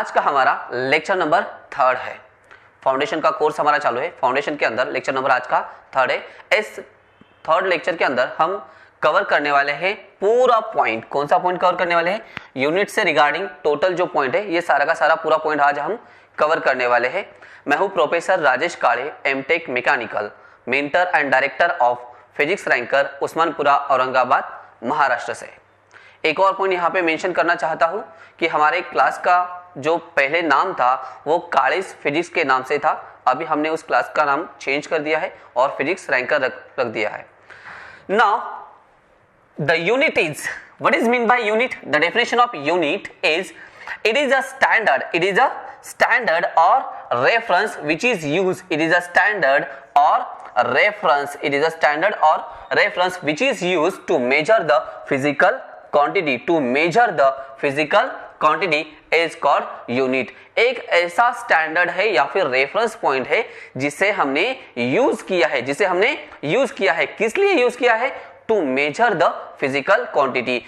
आज का हमारा लेक्चर नंबर 3 है। फाउंडेशन का कोर्स हमारा चालू है। फाउंडेशन के अंदर लेक्चर नंबर आज का 3 है। इस 3rd लेक्चर के अंदर हम कवर करने वाले हैं पूरा पॉइंट। कौन सा पॉइंट कवर करने वाले हैं? यूनिट से रिगार्डिंग टोटल जो पॉइंट है, ये सारा का सारा पूरा पॉइंट आज हम कवर करने वाले हैं। मैं हूं professor Rajesh Kade, M Tech mechanical, mentor and director of Physics Ranker, Usmanpura, Aurangabad, Maharashtra से। एक और पॉइंट यहाँ पे मेंशन करना चाहता हूँ कि हमारे क्लास का जो पहले नाम था वो काड़ेस फिजिक्स के नाम से था। अभी हमने उस क्लास का नाम चेंज कर दिया है और फिजिक्स रैंकर रख दिया है। Now the unit is, what is mean by unit? The definition of unit is, it is a standard, it is a standard or reference which is used, it is a standard or reference, it is a standard or reference which is used to measure the physical quantity, to measure the physical quantity is called unit। एक ऐसा standard है या फिर reference point है जिसे हमने use किया है, जिसे हमने यूज किया है। किस लिए यूज किया है? To measure the physical quantity.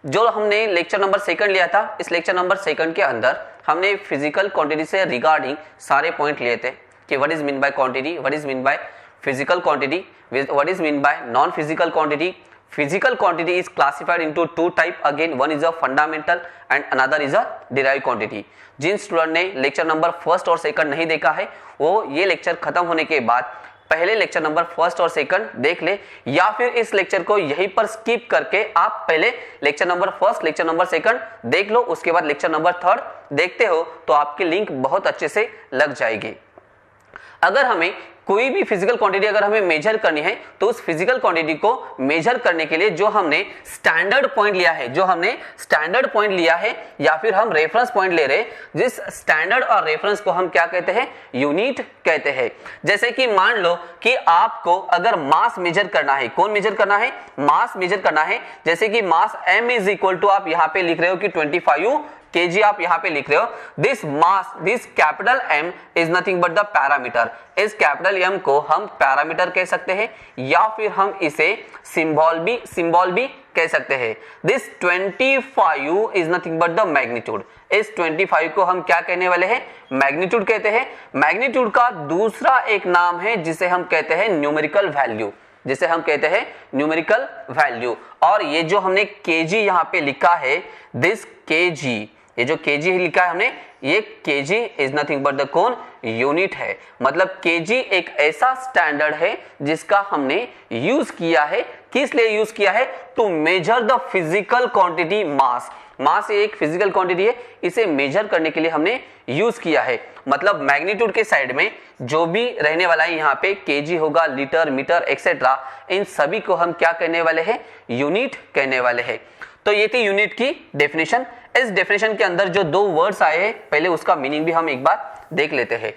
जो हमने लेक्चर नंबर 2 लिया था, इस लेक्चर नंबर 2 के अंदर हमने फिजिकल क्वांटिटी से रिगार्डिंग सारे पॉइंट लिए थे कि what is mean by quantity, what is mean by physical quantity, what is mean bye non physical quantity. Physical quantity is classified into 2 type, again one is a fundamental and another is a derived quantity। जिन student ने lecture number 1 और 2 नहीं देखा है वो ये lecture खत्म होने के बाद पहले लेक्चर नंबर 1 और 2 देख ले, या फिर इस लेक्चर को यहीं पर स्किप करके आप पहले लेक्चर नंबर 1, लेक्चर नंबर 2 देख लो, उसके बाद लेक्चर नंबर 3 देखते हो तो आपकी लिंक बहुत अच्छे से लग जाएगी। अगर हमें कोई भी फिजिकल क्वांटिटी अगर हमें मेजर करनी है तो उस फिजिकल क्वांटिटी को मेजर करने के लिए जो हमने स्टैंडर्ड पॉइंट लिया है, जो हमने स्टैंडर्ड पॉइंट लिया है या फिर हम रेफरेंस पॉइंट ले रहे हैं, जिस स्टैंडर्ड और रेफरेंस को हम क्या कहते हैं? यूनिट कहते हैं। जैसे कि मान लो कि आपको अगर मास मेजर करना है, कौन मेजर करना है? मास मेजर करना है। जैसे कि मास m इज इक्वल टू, आप यहां पे लिख रहे हो कि 25 kg, आप यहां पे लिख रहे हो। This mass, this capital M is nothing but the parameter. इस कैपिटल M को हम पैरामीटर कह सकते हैं या फिर हम इसे सिंबल भी कह सकते हैं। This 25 is nothing but the magnitude. इस 25 को हम क्या कहने वाले हैं? मैग्नीट्यूड कहते हैं। मैग्नीट्यूड का दूसरा एक नाम है जिसे हम कहते हैं न्यूमेरिकल वैल्यू, जिसे हम कहते हैं न्यूमेरिकल वैल्यू। और ये जो हमने kg यहां पे लिखा है, दिस kg, ये जो kg लिखा है हमने, ये kg is nothing but the कौन? यूनिट है। मतलब kg एक ऐसा स्टैंडर्ड है जिसका हमने यूज किया है। किस लिए यूज किया है? To measure the physical quantity mass. Mass एक फिजिकल क्वांटिटी है, इसे मेजर करने के लिए हमने यूज किया है। मतलब मैग्नीट्यूड के साइड में जो भी रहने वाला है, यहाँ पे kg होगा, लीटर, मीटर एक्सेट्रा, इन सभी को हम क्या कहने वाले हैं? यूनिट कहने वाले हैं। तो ये थी यूनिट की डेफिनेशन। इस डेफिनेशन के अंदर जो 2 वर्ड्स आए हैं, पहले उसका मीनिंग भी हम एक बार देख लेते हैं।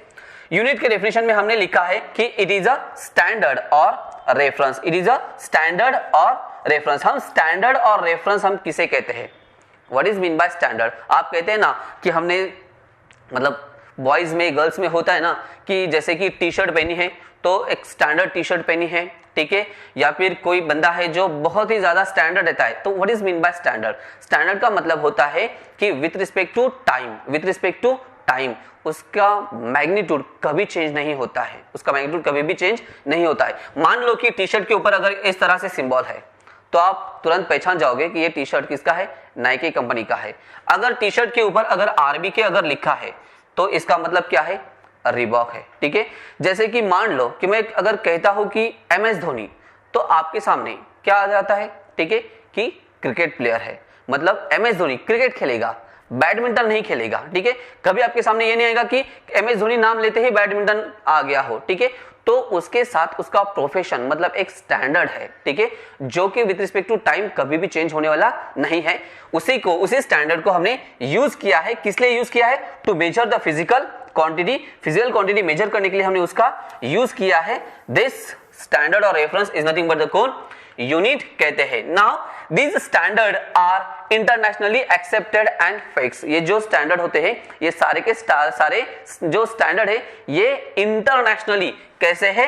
यूनिट के डेफिनेशन में हमने लिखा है कि इट इज अ स्टैंडर्ड और reference. It is a standard और रेफरेंस। हम स्टैंडर्ड और रेफरेंस हम किसे कहते हैं? What is mean by standard? आप कहते हैं ना कि हमने, मतलब बॉयज में, गर्ल्स में होता है ना कि जैसे कि टी शर्ट पहनी है तो एक स्टैंडर्ड टी शर्ट पहनी है, ठीक है, या फिर कोई बंदा है जो बहुत ही ज्यादा स्टैंडर्ड रहता है। तो what is mean by standard? Standard का मतलब होता है कि with respect to time, with respect to time उसका मैग्नीट्यूड कभी चेंज नहीं होता है, उसका मैग्नीट्यूड कभी भी चेंज नहीं होता है। मान लो कि टी शर्ट के ऊपर अगर इस तरह से सिंबल है तो आप तुरंत पहचान जाओगे कि ये टी शर्ट किसका है? नाइकी कंपनी का है। अगर टी शर्ट के ऊपर अगर RBK अगर लिखा है तो इसका मतलब क्या है? रिबॉक है, ठीक है। जैसे कि मान लो कि मैं अगर कहता हूं कि MS धोनी, तो आपके सामने क्या आ जाता है? ठीक है, कि क्रिकेट प्लेयर है। मतलब MS धोनी क्रिकेट खेलेगा, बैडमिंटन नहीं खेलेगा, ठीक है। कभी आपके सामने ये नहीं आएगा कि MS धोनी नाम लेते ही बैडमिंटन आ गया हो, ठीक है। तो उसके साथ उसका प्रोफेशन, मतलब एक स्टैंडर्ड है, ठीक है, जो कि विद रिस्पेक्ट टू टाइम कभी भी चेंज होने वाला नहीं है। उसी स्टैंडर्ड को हमने यूज किया है। किस लिए यूज किया है? To measure the physical quantity. Physical quantity measure करने के लिए हमने उसका यूज किया है। दिस स्टैंडर्ड और reference is nothing but the कौन? यूनिट कहते हैं। Now these standard are internationally accepted and fix. ये जो स्टैंडर्ड होते हैं, ये सारे के सारे जो स्टैंडर्ड है ये इंटरनेशनली कैसे है?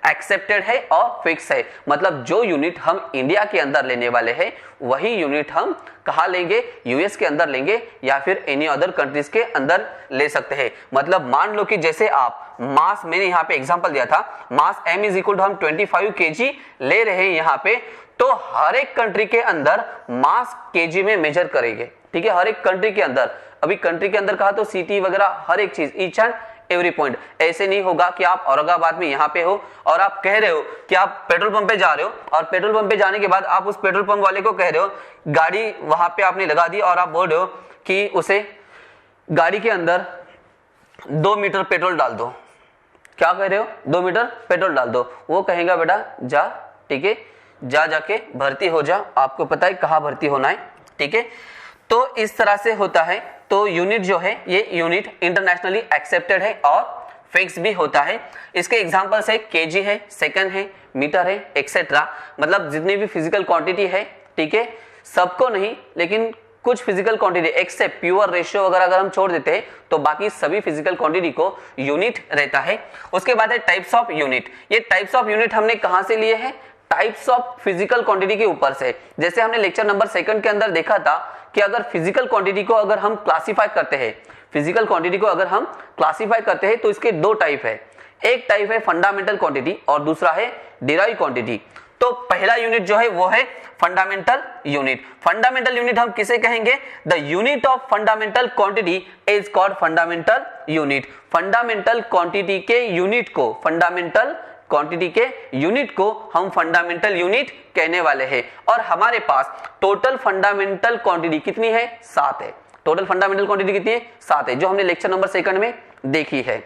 एक्सेप्टेड है और फिक्स है, मतलब जो यूनिट हम इंडिया के अंदर लेने वाले हैं वही यूनिट हम कहाँ लेंगे, यूएस के अंदर लेंगे या फिर एनी अदर कंट्रीज के अंदर ले सकते हैं। मतलब मान लो कि जैसे आप मास, मैंने यहाँ पे एग्जांपल दिया था, मास m इज इक्वल टू हम 25 kg ले रहे हैं यहाँ पे, तो हर एक कंट्री के अंदर मास केजी में मेजर करेंगे, ठीक है, हर एक कंट्री के अंदर। अभी कंट्री के अंदर कहा तो सिटी वगैरह हर एक चीज, ईच एंड एवरी पॉइंट। ऐसे नहीं होगा कि आप औरंगाबाद में यहाँ पे हो और आप कह रहे हो कि आप पेट्रोल पंप पे जा रहे हो और पेट्रोल पंप पे जाने के बाद आप उस पेट्रोल पंप वाले को कह रहे हो, गाड़ी वहां पे आपने लगा दी और आप बोल रहे हो कि उसे गाड़ी के अंदर 2 मीटर पेट्रोल डाल दो। क्या कह रहे हो, 2 मीटर पेट्रोल डाल दो। वो कहेगा बेटा जा, ठीक है, जाके भर्ती हो जा, आपको पता है कहाँ भर्ती होना है, ठीक है। तो इस तरह से होता है। तो यूनिट जो है ये यूनिट इंटरनेशनली एक्सेप्टेड है और फिक्स भी होता है। इसके एग्जांपल्स है केजी है, सेकंड है, मीटर है, एक्सेट्रा। मतलब जितनी भी फिजिकल क्वांटिटी है, ठीक है, सबको नहीं लेकिन कुछ physical quantity except pure ratio वगैरह अगर हम छोड़ देते हैं तो बाकी सभी फिजिकल क्वांटिटी को यूनिट रहता है। उसके बाद है टाइप्स ऑफ यूनिट। ये टाइप्स ऑफ यूनिट हमने कहां से लिए हैं, टाइप्स ऑफ फिजिकल क्वांटिटी के ऊपर से। जैसे हमने लेक्चर नंबर 2 के अंदर देखा था कि अगर फिजिकल क्वांटिटी को अगर हम क्लासिफाई करते हैं, फिजिकल क्वांटिटी को अगर हम क्लासिफाई करते हैं तो इसके 2 टाइप है। एक टाइप है फंडामेंटल क्वांटिटी और दूसरा है डिराइव क्वांटिटी। तो पहला यूनिट जो है वो है फंडामेंटल यूनिट। फंडामेंटल यूनिट हम किसे कहेंगे, the unit of fundamental quantity is called fundamental unit. Fundamental quantity के यूनिट को, फंडामेंटल क्वांटिटी के यूनिट को हम फंडामेंटल यूनिट कहने वाले हैं। और हमारे पास टोटल फंडामेंटल क्वांटिटी कितनी है, 7 है। टोटल फंडामेंटल क्वांटिटी कितनी है, 7 है, जो हमने लेक्चर नंबर 2 में देखी है।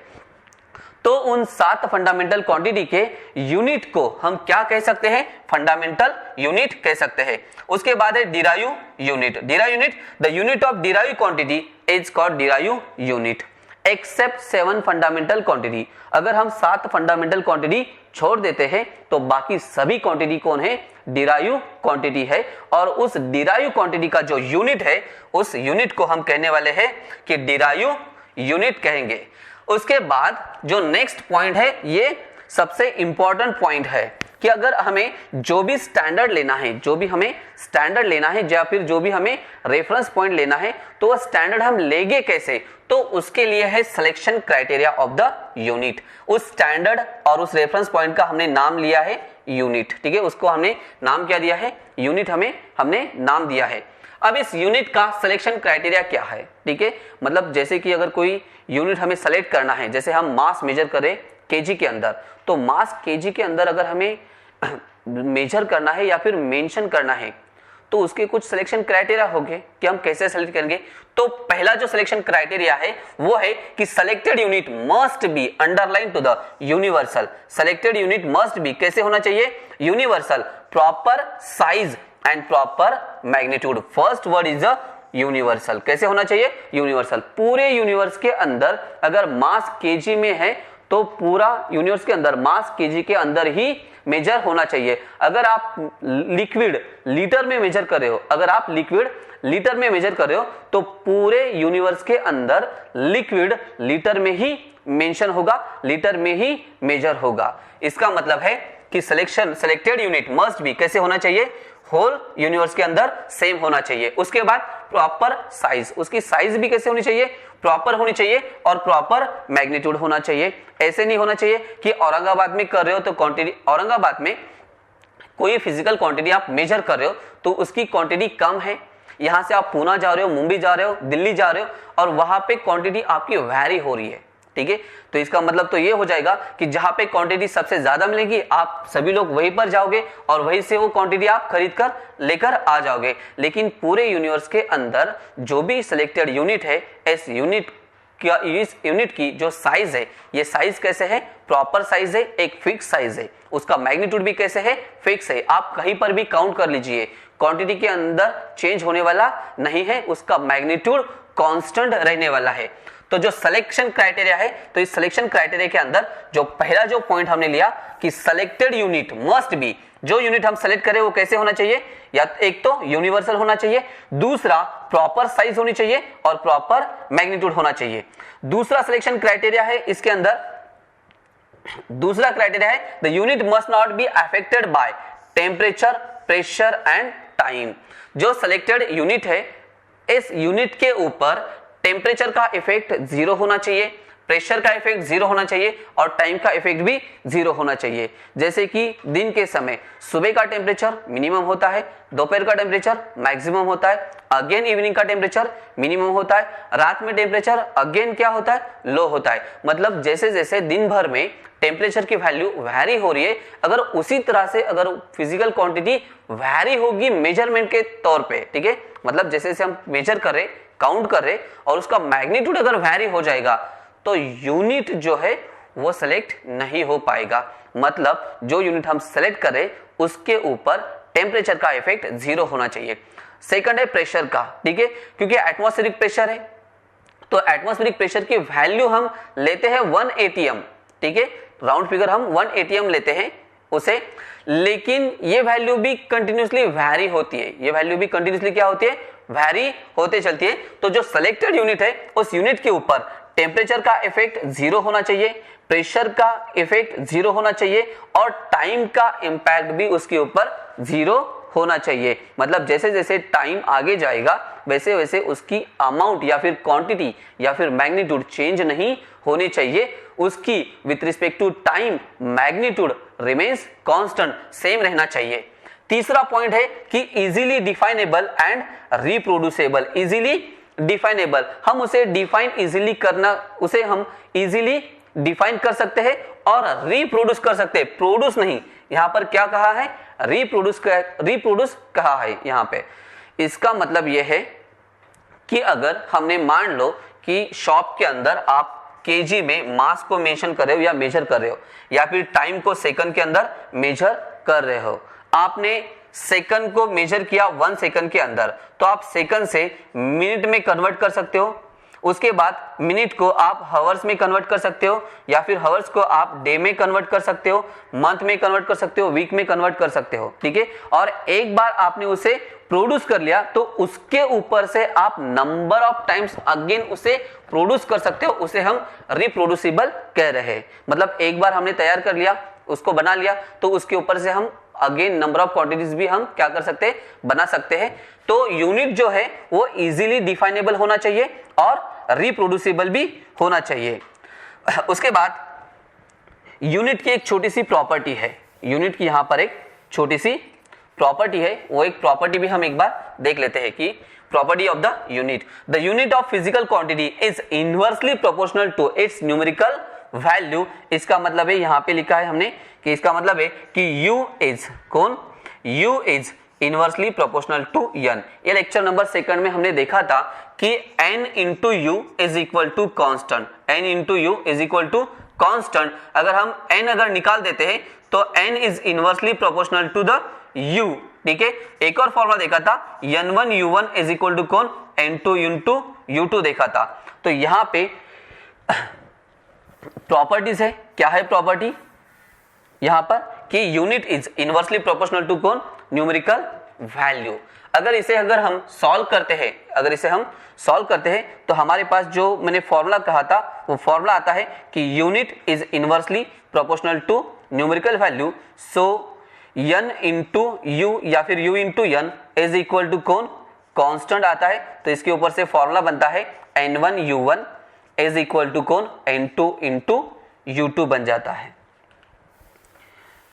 तो उन 7 फंडामेंटल क्वांटिटी के यूनिट को हम क्या कह सकते हैं, फंडामेंटल यूनिट कह सकते हैं। उसके बाद है derive unit. Derive unit, the unit of derive quantity is called derive unit except 7 fundamental quantity. अगर हम 7 फंडामेंटल क्वांटिटी छोड़ देते हैं तो बाकी सभी क्वांटिटी कौन है, डिराइव क्वांटिटी है। और उस डिराइव क्वांटिटी का जो यूनिट है उस यूनिट को हम कहने वाले हैं कि डिराइव यूनिट कहेंगे। उसके बाद जो नेक्स्ट पॉइंट है, ये सबसे इंपॉर्टेंट पॉइंट है कि अगर हमें जो भी स्टैंडर्ड लेना है, जो भी हमें स्टैंडर्ड लेना है या फिर जो भी हमें रेफरेंस पॉइंट लेना है तो वह स्टैंडर्ड हम लेंगे कैसे, तो उसके लिए है selection criteria of the unit. उस स्टैंडर्ड और उस रेफरेंस पॉइंट का हमने नाम लिया है यूनिट, ठीक है, उसको हमने नाम क्या दिया है, यूनिट हमने नाम दिया है। अब इस यूनिट का सिलेक्शन क्राइटेरिया क्या है, ठीक है, मतलब जैसे कि अगर कोई यूनिट हमें सेलेक्ट करना है, जैसे हम मास मेजर करें केजी के अंदर, तो मास केजी के अंदर अगर हमें मेजर करना है या फिर मेंशन करना है तो उसके कुछ सिलेक्शन क्राइटेरिया होंगे कि हम कैसे सेलेक्ट करेंगे। तो पहला जो सिलेक्शन क्राइटेरिया है वो है कि selected unit must be underline to the universal. Selected unit must be कैसे होना चाहिए, universal, proper size and proper magnitude. First word is the universal. कैसे होना चाहिए, यूनिवर्सल। पूरे यूनिवर्स के अंदर अगर मास केजी में है तो पूरा यूनिवर्स के अंदर मास केजी के अंदर ही मेजर होना चाहिए। अगर आप लिक्विड लीटर में मेजर कर रहे हो, अगर आप लिक्विड लीटर में मेजर कर रहे हो तो पूरे यूनिवर्स के अंदर लिक्विड लीटर में ही मेंशन होगा, लीटर में ही मेजर होगा। इसका मतलब है कि सिलेक्टेड यूनिट मस्ट बी कैसे होना चाहिए, होल यूनिवर्स के अंदर सेम होना चाहिए। उसके बाद प्रॉपर साइज, उसकी साइज भी कैसे होनी चाहिए, प्रॉपर होनी चाहिए और प्रॉपर मैग्नीट्यूड होना चाहिए। ऐसे नहीं होना चाहिए कि औरंगाबाद में कर रहे हो तो क्वांटिटी, औरंगाबाद में कोई फिजिकल क्वांटिटी आप मेजर कर रहे हो तो उसकी क्वांटिटी कम है, यहां से आप पूना जा रहे हो, मुंबई जा रहे हो, दिल्ली जा रहे हो और वहां पे क्वांटिटी आपकी वैरी हो रही है, ठीक है। तो इसका मतलब तो ये हो जाएगा कि जहां पे क्वांटिटी सबसे ज्यादा मिलेगी आप सभी लोग वहीं पर जाओगे और वहीं से वो क्वांटिटी आप खरीद कर लेकर आ जाओगे। लेकिन पूरे यूनिवर्स के अंदर जो भी सिलेक्टेड यूनिट है, इस यूनिट की जो साइज है, ये साइज कैसे है, प्रॉपर साइज है, एक फिक्स साइज है। उसका मैग्नीट्यूड भी कैसे है, फिक्स है। आप कहीं पर भी काउंट कर लीजिए, क्वांटिटी के अंदर चेंज होने वाला नहीं है, उसका मैग्नीट्यूड कांस्टेंट रहने वाला है। तो जो सिलेक्शन क्राइटेरिया है, तो इस सिलेक्शन क्राइटेरिया के अंदर जो पहला जो पॉइंट हमने लिया कि सिलेक्टेड यूनिट मस्ट बी, जो यूनिट हम सेलेक्ट करें वो कैसे होना चाहिए, या एक तो यूनिवर्सल होना चाहिए, दूसरा प्रॉपर साइज होनी चाहिए और प्रॉपर मैग्नीट्यूड होना चाहिए। दूसरा सिलेक्शन क्राइटेरिया है इसके अंदर दूसरा क्राइटेरिया है the unit must not be affected by temperature, pressure and time. जो सिलेक्टेड यूनिट है, इस यूनिट के ऊपर टेम्परेचर का इफेक्ट 0 होना चाहिए, प्रेशर का इफेक्ट 0 होना चाहिए और टाइम का इफेक्ट भी 0 होना चाहिए। जैसे कि दिन के समय सुबह का टेम्परेचर मिनिमम होता है, दोपहर का टेम्परेचर मैक्सिमम होता है, अगेन इवनिंग का टेम्परेचर मिनिमम होता है, रात में टेम्परेचर अगेन क्या होता है, लो होता है। मतलब जैसे जैसे दिन भर में टेम्परेचर की वैल्यू वैरी हो रही है, अगर उसी तरह से अगर फिजिकल क्वांटिटी वैरी होगी मेजरमेंट के तौर पे, ठीक है, मतलब जैसे जैसे हम मेजर कर रहे, काउंट कर रहे और उसका मैग्नीट्यूड अगर वैरी हो जाएगा तो यूनिट जो है वो सेलेक्ट नहीं हो पाएगा। मतलब जो यूनिट हम सेलेक्ट करें उसके ऊपर टेम्परेचर का इफेक्ट 0 होना चाहिए। सेकंड है प्रेशर का, ठीक है, क्योंकि एटमॉस्फेरिक प्रेशर है तो एटमॉस्फेरिक प्रेशर की वैल्यू हम लेते हैं 1 atm, ठीक है, राउंड फिगर हम 1 atm लेते हैं उसे, लेकिन ये वैल्यू भी कंटिन्यूसली वैरी होती है, ये वैल्यू भी कंटिन्यूसली क्या होती है, वैरी होते चलती है। तो जो सिलेक्टेड यूनिट है उस यूनिट के ऊपर टेम्परेचर का इफेक्ट 0 होना चाहिए, प्रेशर का इफेक्ट 0 होना चाहिए और टाइम का इंपैक्ट भी उसके ऊपर 0 होना चाहिए। मतलब जैसे जैसे टाइम आगे जाएगा वैसे वैसे उसकी अमाउंट या फिर क्वांटिटी या फिर मैग्नीट्यूड चेंज नहीं होनी चाहिए, उसकी with respect to time magnitude remains constant, same रहना चाहिए। तीसरा पॉइंट है कि easily definable and reproducible. Easily definable, हम उसे डिफाइन इजीली करना, उसे हम इजीली डिफाइन कर सकते हैं और रिप्रोड्यूस कर सकते हैं, प्रोड्यूस नहीं, यहां पर क्या कहा है, रिप्रोड्यूस कहा है यहां पे। इसका मतलब यह है कि अगर हमने मान लो कि शॉप के अंदर आप केजी में मास को मेंशन कर रहे हो या मेजर कर रहे हो या फिर टाइम को सेकंड के अंदर मेजर कर रहे हो, आपने सेकंड को मेजर किया 1 सेकंड के अंदर, तो आप सेकंड से मिनट में कन्वर्ट कर सकते हो, उसके बाद मिनट को आप हावर्स में कन्वर्ट कर सकते हो या फिर हावर्स को आप डे में कन्वर्ट कर सकते हो, मंथ में कन्वर्ट कर सकते हो, वीक में कन्वर्ट कर सकते हो, ठीक है। और एक बार आपने उसे प्रोड्यूस कर लिया तो उसके ऊपर से आप नंबर ऑफ टाइम्स अगेन उसे प्रोड्यूस कर सकते हो, उसे हम रिप्रोड्यूसिबल कह रहे हैं। मतलब एक बार हमने तैयार कर लिया, उसको बना लिया, तो उसके ऊपर से हम अगेन नंबर ऑफ क्वांटिटीज भी हम क्या कर सकते हैं, बना सकते हैं। तो यूनिट जो है वो इजीली डिफाइनेबल होना चाहिए और रिप्रोड्यूसिबल भी होना चाहिए। उसके बाद यूनिट की एक छोटी सी प्रॉपर्टी है, यूनिट की यहां पर एक छोटी सी प्रॉपर्टी है, वो एक प्रॉपर्टी भी हम एक बार देख लेते हैं कि property of the unit of physical quantity is inversely proportional to its numerical value. इसका मतलब है, यहां पे लिखा है हमने कि इसका मतलब है कि U is inversely proportional to n। ये लेक्चर नंबर 2 में हमने देखा था कि n into U is equal to constant, n into U is equal to constant. अगर हम n अगर निकाल देते हैं तो n is inversely proportional to the u, ठीक है। एक और फॉर्मूला देखा था n1 u1 is equal to कौन, n2 इंटू u2 देखा था। तो यहां पे प्रॉपर्टीज है, क्या है प्रॉपर्टी यहां पर कि unit is inversely proportional to कौन, न्यूमेरिकल वैल्यू। अगर इसे हम सॉल्व करते हैं तो हमारे पास जो मैंने फॉर्मूला कहा था वो फॉर्मूला आता है कि unit is inversely proportional to numerical value, so n into U या फिर u into n is equal to कौन, कांस्टेंट आता है। तो इसके ऊपर से फॉर्मूला बनता है n1 u1 is equal to कौन, n2 इंटू u2 बन जाता है।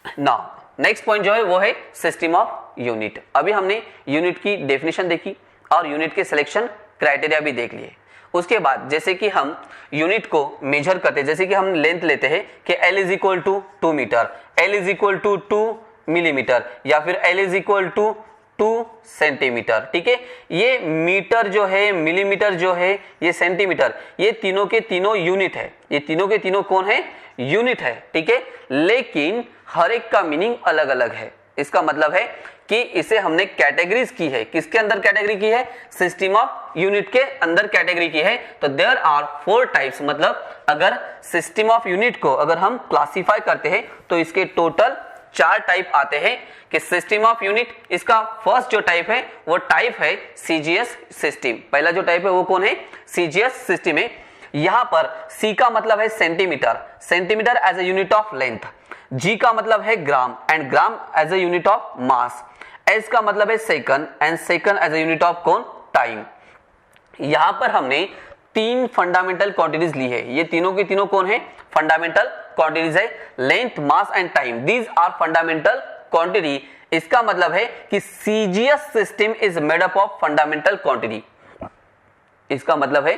नाउ नेक्स्ट पॉइंट जो है वो है सिस्टम ऑफ यूनिट। अभी हमने यूनिट की डेफिनेशन देखी और यूनिट के सिलेक्शन क्राइटेरिया भी देख लिए। उसके बाद जैसे कि हम यूनिट को मेजर करते हैं, जैसे कि हम लेंथ लेते हैं कि L is equal to 2 metre, L is equal to 2 millimetre या फिर L is equal to 2 centimetre, ठीक है। ये मीटर जो है, मिलीमीटर जो है, ये सेंटीमीटर, ये तीनों के तीनों यूनिट है, ये तीनों के तीनों कौन है, यूनिट है, ठीक है। लेकिन हर एक का मीनिंग अलग अलग है। इसका मतलब है कि इसे हमने कैटेगरीज की है, किसके अंदर कैटेगरी की है, सिस्टम ऑफ यूनिट के अंदर कैटेगरी की है। तो देयर आर 4 टाइप्स, मतलब अगर सिस्टम ऑफ यूनिट को अगर हम क्लासिफाई करते हैं तो इसके टोटल 4 टाइप आते हैं कि सिस्टम ऑफ यूनिट। इसका फर्स्ट जो टाइप है वो टाइप है सीजीएस सिस्टम। पहला जो टाइप है वो कौन है, सीजीएस सिस्टम है। यहां पर C का मतलब है centimetre, centimetre as a unit of length, G का मतलब है gram and gram as a unit of mass, S का मतलब है second and second as a unit of कौन, टाइम। यहां पर हमने 3 फंडामेंटल क्वांटिटीज ली है, ये तीनों के तीनों कौन है, फंडामेंटल क्वांटिटीज है, length, mass and time, these are fundamental quantity. इसका मतलब है कि CGS system is made up of fundamental quantity. इसका मतलब है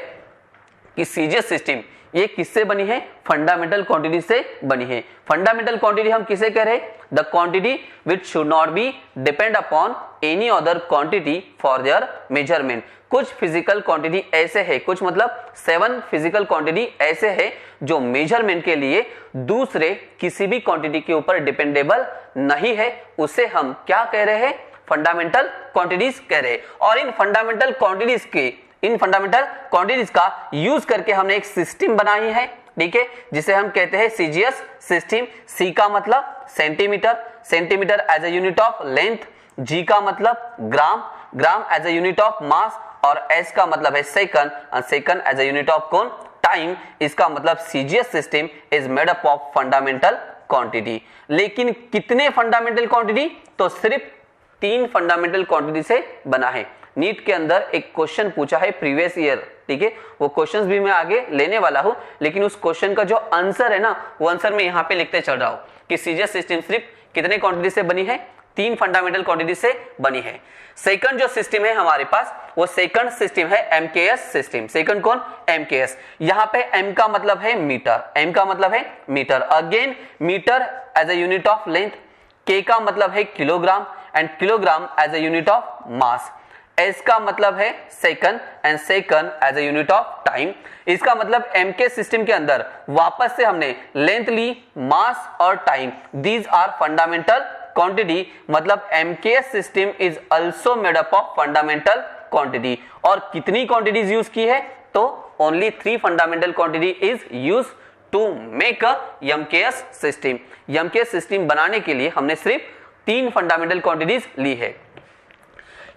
कि सीजीएस सिस्टम ये किससे बनी है, फंडामेंटल क्वांटिटी से बनी है। फंडामेंटल क्वांटिटी हम किसे कह रहे हैं, the quantity which should not be depend upon any other quantity for their measurement. कुछ फिजिकल क्वांटिटी ऐसे है, कुछ मतलब 7 फिजिकल क्वांटिटी ऐसे है जो मेजरमेंट के लिए दूसरे किसी भी क्वांटिटी के ऊपर डिपेंडेबल नहीं है, उसे हम क्या कह रहे हैं, फंडामेंटल क्वांटिटीज कह रहे हैं। और इन फंडामेंटल क्वांटिटीज का यूज करके हमने एक सिस्टम बनाई है, ठीक है, जिसे हम कहते हैं सीजीएस सिस्टम। सी का मतलब centimetre, centimetre as a unit of length, G का मतलब gram, gram as a unit of mass, और एस का मतलब है सेकंड, और second as a unit of कौन, टाइम। इसका मतलब CGS system is made up of fundamental quantity. लेकिन कितने फंडामेंटल क्वांटिटी, तो सिर्फ 3 फंडामेंटल क्वांटिटी से बना है। नीट के अंदर एक क्वेश्चन पूछा है प्रीवियस ईयर, ठीक है, वो क्वेश्चंस भी मैं आगे लेने वाला हूं, लेकिन उस क्वेश्चन का जो आंसर है ना, वो आंसर मैं यहां पे लिखते चल रहा हूं कि सीजीएस सिस्टम सिर्फ कितने क्वांटिटी से बनी है, 3 फंडामेंटल क्वांटिटी से बनी है। सेकंड जो सिस्टम है हमारे पास, वो सेकंड सिस्टम है एमकेएस सिस्टम। सेकंड कौन, एमकेएस। यहां पे एम का मतलब है मीटर, एम का मतलब है metre, again metre as a unit of length, K का मतलब है kilogram and kilogram as a unit of mass, S का मतलब है second and second as a unit of time. इसका मतलब एमके सिस्टम के अंदर वापस से हमने लेंथ ली, मास और time, these are fundamental quantity. मतलब MKS system is also made up of fundamental quantity. और कितनी क्वांटिटीज यूज की है, तो only 3 fundamental quantity is use to make a MKS system. MKS system बनाने के लिए हमने सिर्फ 3 फंडामेंटल क्वांटिटीज ली है।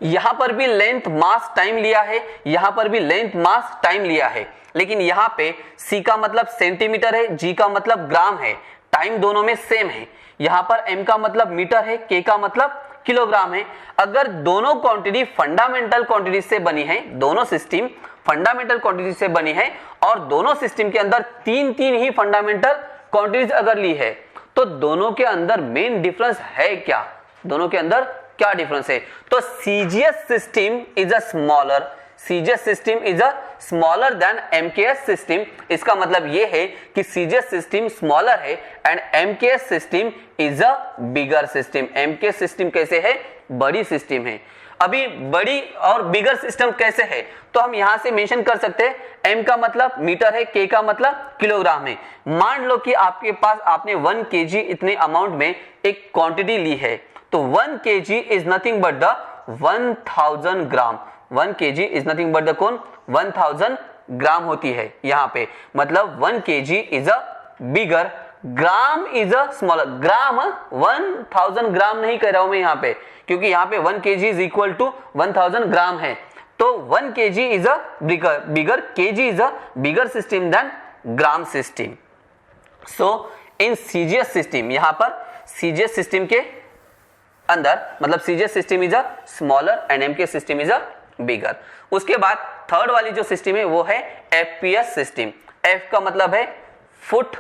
यहां पर भी लेंथ, मास, टाइम लिया है, यहां पर भी लेंथ, मास, टाइम लिया है, लेकिन यहां पे सी का मतलब सेंटीमीटर है, जी का मतलब ग्राम है, टाइम दोनों में सेम है। यहां पर एम का मतलब मीटर है, के का मतलब किलोग्राम है। अगर दोनों क्वांटिटी फंडामेंटल क्वांटिटी से बनी है, दोनों सिस्टम फंडामेंटल क्वांटिटी से बनी है, और दोनों सिस्टम के अंदर 3 ही फंडामेंटल क्वांटिटीज अगर ली है, तो दोनों के अंदर मेन डिफरेंस है क्या, दोनों के अंदर क्या डिफरेंस है, तो CGS system is a smaller, CGS system is a smaller than MKS system. इसका मतलब यह है कि सीजीएस सिस्टम स्मॉलर है and MKS system is a bigger system. MKS system कैसे है, बड़ी सिस्टम है। अभी बड़ी और बिगर सिस्टम कैसे है, तो हम यहां से मेंशन कर सकते हैं, एम का मतलब मीटर है, के का मतलब किलोग्राम है। मान लो कि आपके पास आपने 1 kg इतने अमाउंट में एक क्वांटिटी ली है, तो 1 kg is nothing but the 1000 gram. 1 kg is nothing but the कौन, 1000 ग्राम होती है यहां पे। मतलब 1 kg is a bigger, gram is a smaller. Gram 1000 gram नहीं कह रहा हूं मैं यहां पे, क्योंकि यहां पे 1 kg is equal to 1000 gram है, तो 1 kg is a bigger, kg is a bigger system than gram system. So in CGS system, यहां पर सीजीएस सिस्टम के अंदर मतलब CGS system is a smaller and MK system is a bigger. उसके बाद third वाली जो सिस्टम है वो है एफपीएस सिस्टम। एफ का मतलब है foot,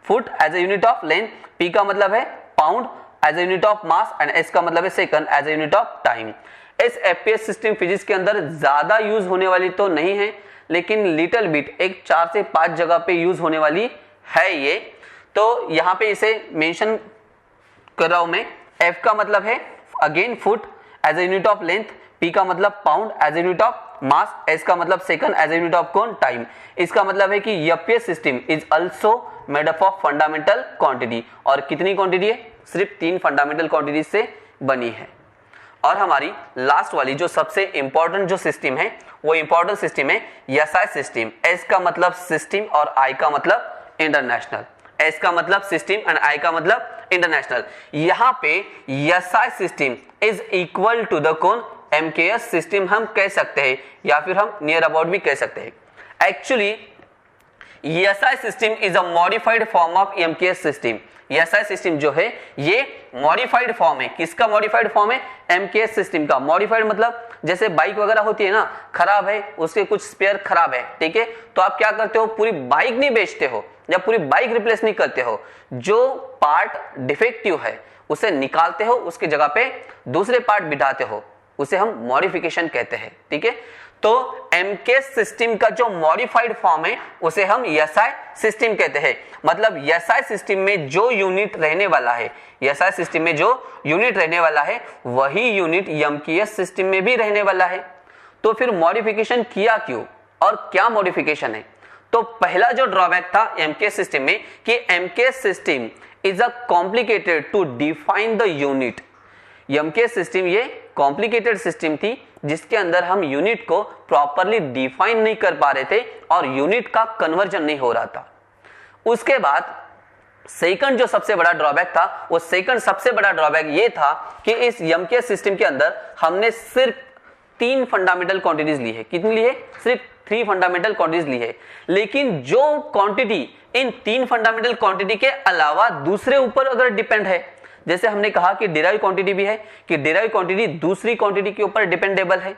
foot as a unit of length, P का मतलब है pound as a unit of mass and S का मतलब है second as a unit of time. इस एफपीएस सिस्टम फिजिक्स के अंदर ज्यादा यूज होने वाली तो नहीं है, लेकिन लिटिल बिट एक 4 से 5 जगह पे यूज होने वाली है ये, तो यहां पे इसे मेंशन कर रहा हूं मैं। एफ का मतलब है again foot as a unit of length, P का मतलब pound as a unit of mass, S का मतलब second as a unit of कौन, टाइम। इसका मतलब है कि FPS system is also made up of fundamental quantity. और कितनी क्वांटिटी है, सिर्फ 3 फंडामेंटल क्वांटिटी से बनी है। और हमारी लास्ट वाली जो सबसे इंपॉर्टेंट जो सिस्टम है, वो इंपॉर्टेंट सिस्टम है एसआई सिस्टम। एस का मतलब सिस्टम और आई का मतलब इंटरनेशनल। एस का मतलब सिस्टम एंड आई का मतलब इंटरनेशनल। यहां पे SI system is equal to the कौन, एमकेएस सिस्टम हम कह सकते हैं, या फिर हम नियर अबाउट भी कह सकते हैं। Actually SI system is a modified form of MKS system. SI system जो है ये मॉडिफाइड फॉर्म है। किसका मॉडिफाइड फॉर्म है? एमकेएस सिस्टम का। मॉडिफाइड मतलब जैसे बाइक वगैरह होती है ना, खराब है, उसके कुछ स्पेयर खराब है, ठीक है, तो आप क्या करते हो, पूरी बाइक नहीं बेचते हो या पूरी बाइक रिप्लेस नहीं करते हो, जो पार्ट डिफेक्टिव है उसे निकालते हो, उसकी जगह पे दूसरे पार्ट बिठाते हो, उसे हम मॉडिफिकेशन कहते हैं, ठीक है। तो एमकेएस सिस्टम का जो मॉडिफाइड फॉर्म है उसे हम एसआई सिस्टम कहते हैं। मतलब एसआई सिस्टम में जो यूनिट रहने वाला है, एसआई सिस्टम में जो यूनिट रहने वाला है वही यूनिट एमकेएस सिस्टम में भी रहने वाला है। तो फिर मॉडिफिकेशन किया क्यों और क्या मॉडिफिकेशन है? तो पहला जो ड्रॉबैक था एमकेएस सिस्टम में कि MKS system is a complicated to define the unit. MKS system ये कॉम्प्लिकेटेड सिस्टम थी जिसके अंदर हम यूनिट को प्रॉपरली डिफाइन नहीं कर पा रहे थे और यूनिट का कन्वर्जन नहीं हो रहा था। उसके बाद सेकंड जो सबसे बड़ा ड्रॉबैक था, वो सेकंड सबसे बड़ा ड्रॉबैक ये था कि इस एमकेएस सिस्टम के अंदर हमने सिर्फ 3 फंडामेंटल क्वांटिटीज ली है। कितनी ली है? सिर्फ 3 फंडामेंटल क्वांटिटीज ली है। लेकिन जो क्वांटिटी इन 3 फंडामेंटल क्वांटिटी के अलावा दूसरे ऊपर अगर डिपेंड है, जैसे हमने कहा कि डिराइव क्वांटिटी भी है, कि डिराइव क्वांटिटी दूसरी क्वांटिटी के ऊपर डिपेंडेबल है।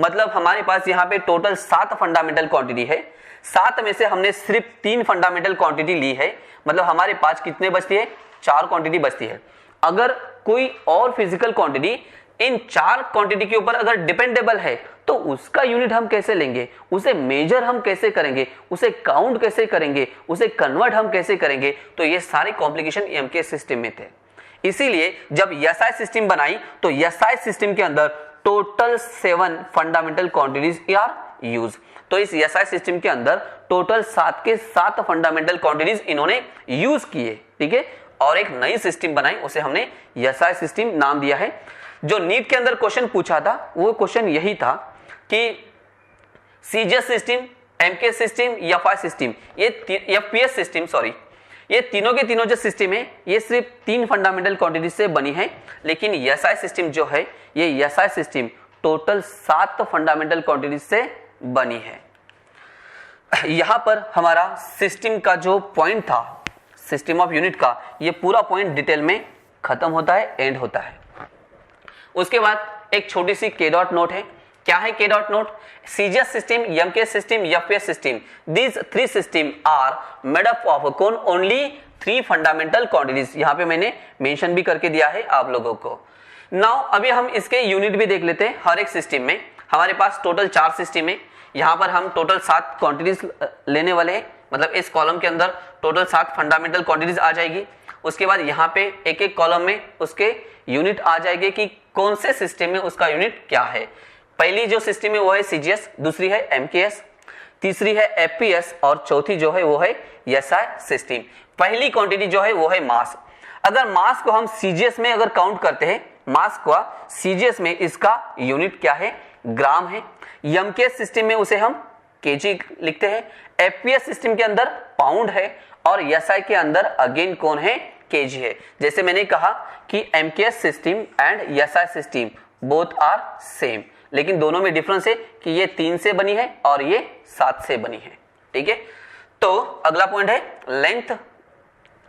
मतलब हमारे पास यहाँ पे टोटल 7 फंडामेंटल क्वांटिटी है, 7 में से हमने सिर्फ 3 फंडामेंटल क्वांटिटी ली है। मतलब हमारे पास कितने बचती है? 4 क्वांटिटी बचती है। अगर कोई और फिजिकल क्वांटिटी इन 4 क्वांटिटी के ऊपर अगर डिपेंडेबल है तो उसका यूनिट हम कैसे लेंगे, उसे मेजर हम कैसे करेंगे, उसे काउंट कैसे करेंगे, उसे कन्वर्ट हम कैसे करेंगे? तो ये सारे कॉम्प्लिकेशन एमकेएस सिस्टम में थे। इसीलिए जब एसआई सिस्टम बनाई तो एसआई सिस्टम के अंदर total 7 fundamental quantities are use. तो इस एसआई सिस्टम के अंदर टोटल 7 के 7 फंडामेंटल क्वांटिटीज इन्होंने यूज किए, ठीक है। और एक नई सिस्टम बनाई, उसे हमने एसआई सिस्टम नाम दिया है। जो नीट के अंदर क्वेश्चन पूछा था वो क्वेश्चन यही था कि CGS system, MKS system, FI system, ये एफपीएस सिस्टम, सॉरी, ये तीनों के तीनों जो सिस्टम है ये सिर्फ 3 फंडामेंटल क्वांटिटी से बनी है। लेकिन एसआई सिस्टम जो है ये SI system total 7 fundamental quantity से बनी है। यहां पर हमारा सिस्टम का जो पॉइंट था, सिस्टम ऑफ यूनिट का, ये पूरा पॉइंट डिटेल में खत्म होता है, एंड होता है। उसके बाद एक छोटी सी के डॉट नोट है। क्या है के dot note? CGS system, MKS system, FPS system, these 3 system are made up of कौन? Only 3 fundamental quantities. यहां पे मैंने मेंशन भी करके दिया है आप लोगों को। नाउ अभी हम इसके यूनिट भी देख लेते हैं। हर एक सिस्टम में हमारे पास टोटल 4 सिस्टम है। यहां पर हम टोटल 7 क्वांटिटीज लेने वाले हैं। मतलब इस कॉलम के अंदर टोटल 7 फंडामेंटल क्वांटिटीज आ जाएगी। उसके बाद यहाँ पे एक एक कॉलम में उसके यूनिट आ जाएंगे कि कौन से सिस्टम में उसका यूनिट क्या है। पहली जो सिस्टम है वो है सीजीएस, दूसरी है एमकेएस, तीसरी है एफपीएस और चौथी जो है वो है एसआई सिस्टम। पहली क्वांटिटी जो है वो है मास। अगर मास को हम सीजीएस में अगर काउंट करते हैं, मास को सीजीएस में इसका यूनिट क्या है? ग्राम है। एमकेएस सिस्टम में उसे हम केजी लिखते हैं। एफपीएस सिस्टम के अंदर पाउंड है और एसआई के अंदर अगेन कौन है? केजी है। जैसे मैंने कहा कि MKS system and SI system both are same, लेकिन दोनों में डिफरेंस है कि ये 3 से बनी है और ये 7 से बनी है, ठीक है। तो अगला पॉइंट है लेंथ।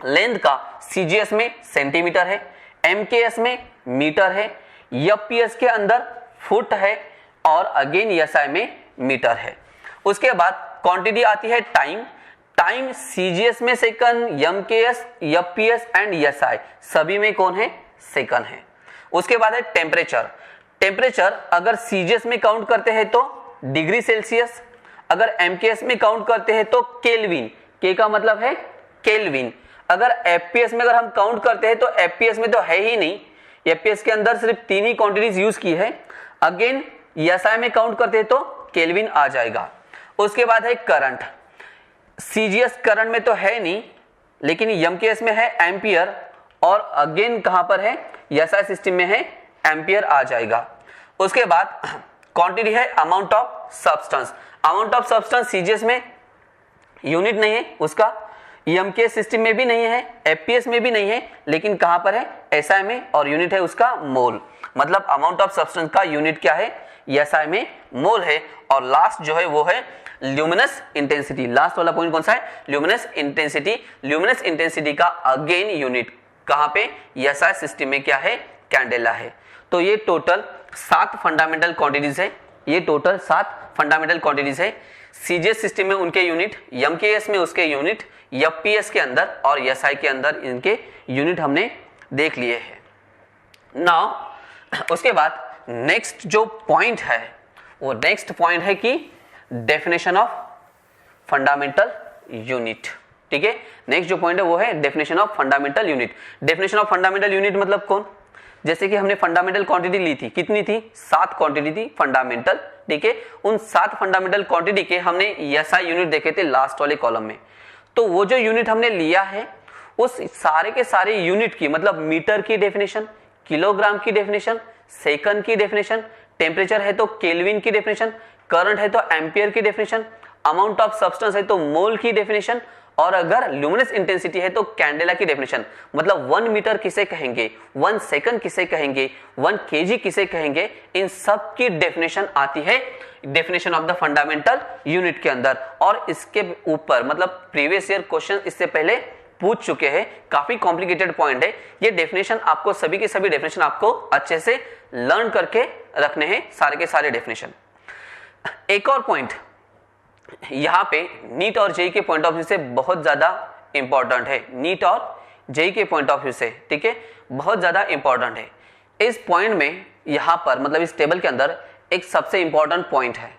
लेंथ का सीजीएस में सेंटीमीटर है, एमकेएस में मीटर है, एफपीएस के अंदर फुट है और अगेन एसआई में मीटर है। उसके बाद क्वांटिटी आती है टाइम। टाइम सीजीएस में second, MKS, FPS and SI सभी में कौन है? सेकंड है। उसके बाद है टेम्परेचर। टेम्परेचर अगर सीजीएस में काउंट करते हैं तो डिग्री सेल्सियस, अगर एमकेएस में काउंट करते हैं तो केल्विन, के का मतलब है केल्विन। अगर एफपीएस में अगर हम काउंट करते हैं तो एफपीएस में तो है ही नहीं, एफपीएस के अंदर सिर्फ 3 ही क्वांटिटीज यूज की है। अगेन एसआई में काउंट करते हैं तो केल्विन आ जाएगा। उसके बाद है करंट। सीजीएस करंट में तो है नहीं, लेकिन एमकेएस में है एम्पियर और अगेन कहां पर है? एसआई सिस्टम में है एम्पियर आ जाएगा। उसके बाद क्वांटिटी है amount of substance. Amount of substance CGS में यूनिट नहीं है उसका, एमकेएस सिस्टम में भी नहीं है, एफपीएस में भी नहीं है, लेकिन कहां पर है? एसआई में, और यूनिट है उसका मोल। मतलब अमाउंट ऑफ सब्सटेंस का यूनिट क्या है? SI में मोल है। और लास्ट जो है वो है ल्यूमिनस इंटेंसिटी। लास्ट वाला पॉइंट कौन सा है? Luminous intensity. ल्यूमिनस इंटेंसिटी का अगेन यूनिट कहां पे? SI सिस्टम में क्या है? कैंडेला है। तो ये टोटल 7 फंडामेंटल क्वांटिटीज है। ये टोटल 7 फंडामेंटल क्वांटिटीज है। CGS सिस्टम में उनके यूनिट, MKS में उसके यूनिट, FPS के अंदर और SI के अंदर इनके यूनिट हमने देख लिए हैं। नाउ उसके बाद नेक्स्ट जो पॉइंट है वो नेक्स्ट पॉइंट है कि डेफिनेशन ऑफ फंडामेंटल यूनिट। ठीक है, नेक्स्ट जो पॉइंट है वो है definition of fundamental unit. Definition of fundamental unit मतलब कौन? जैसे कि हमने फंडामेंटल क्वांटिटी ली थी, कितनी थी? 7 क्वांटिटी थी फंडामेंटल। ठीक है, उन 7 फंडामेंटल क्वांटिटी के हमने SI यूनिट देखे थे लास्ट वाले कॉलम में। तो वो जो यूनिट हमने लिया है उस सारे के सारे यूनिट की, मतलब मीटर की डेफिनेशन, किलोग्राम की डेफिनेशन, सेकंड की डेफिनेशन, टेम्परेचर है तो केल्विन की डेफिनेशन, करंट है तो एम्पियर की डेफिनेशन, अमाउंट ऑफ सब्सटेंस है तो मोल की डेफिनेशन, और अगर ल्यूमिनस इंटेंसिटी है तो कैंडेला की डेफिनेशन। मतलब 1 मीटर किसे कहेंगे, 1 सेकंड किसे कहेंगे, 1 kg किसे कहेंगे, इन सब की डेफिनेशन आती है definition of the fundamental unit के अंदर। और इसके ऊपर मतलब प्रीवियस ईयर क्वेश्चन इससे पहले पूछ चुके हैं, काफी कॉम्प्लिकेटेड पॉइंट है ये डेफिनेशन। आपको सभी के सभी डेफिनेशन आपको अच्छे से लर्न करके रखने हैं, सारे के सारे डेफिनेशन। एक और पॉइंट यहां पे नीट और जेई के पॉइंट ऑफ व्यू से बहुत ज्यादा इंपॉर्टेंट है। नीट और जेई के पॉइंट ऑफ व्यू से, ठीक है, बहुत ज्यादा इंपॉर्टेंट है। इस पॉइंट में यहां पर मतलब इस टेबल के अंदर एक सबसे इंपॉर्टेंट पॉइंट है,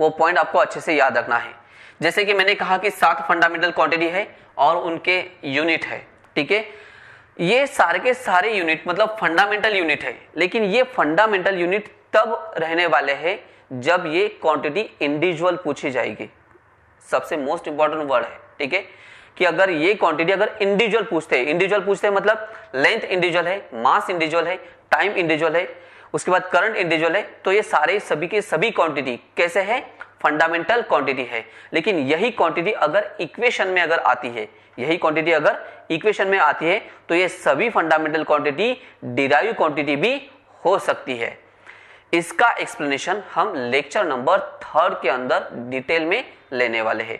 वो पॉइंट आपको अच्छे से याद रखना है। जैसे कि मैंने कहा कि 7 फंडामेंटल क्वांटिटी है और उनके यूनिट है। ठीक है, ये सारे के सारे यूनिट मतलब फंडामेंटल यूनिट है, लेकिन ये फंडामेंटल यूनिट तब रहने वाले हैं जब ये क्वांटिटी इंडिविजुअल पूछी जाएगी। सबसे मोस्ट इंपॉर्टेंट वर्ड है, ठीक है, कि अगर ये क्वांटिटी अगर इंडिविजुअल पूछते हैं मतलब लेंथ इंडिविजुअल है, मास इंडिविजुअल है, टाइम इंडिविजुअल है, उसके बाद करंट इंडिविजुअल है, तो ये सारे सभी के सभी क्वांटिटी कैसे है? फंडामेंटल क्वांटिटी है। लेकिन यही क्वांटिटी अगर इक्वेशन में अगर आती है, यही क्वांटिटी अगर इक्वेशन में आती है तो ये सभी फंडामेंटल क्वांटिटी डिराइव क्वांटिटी भी हो सकती है। इसका एक्सप्लेनेशन हम लेक्चर नंबर 3 के अंदर डिटेल में लेने वाले हैं।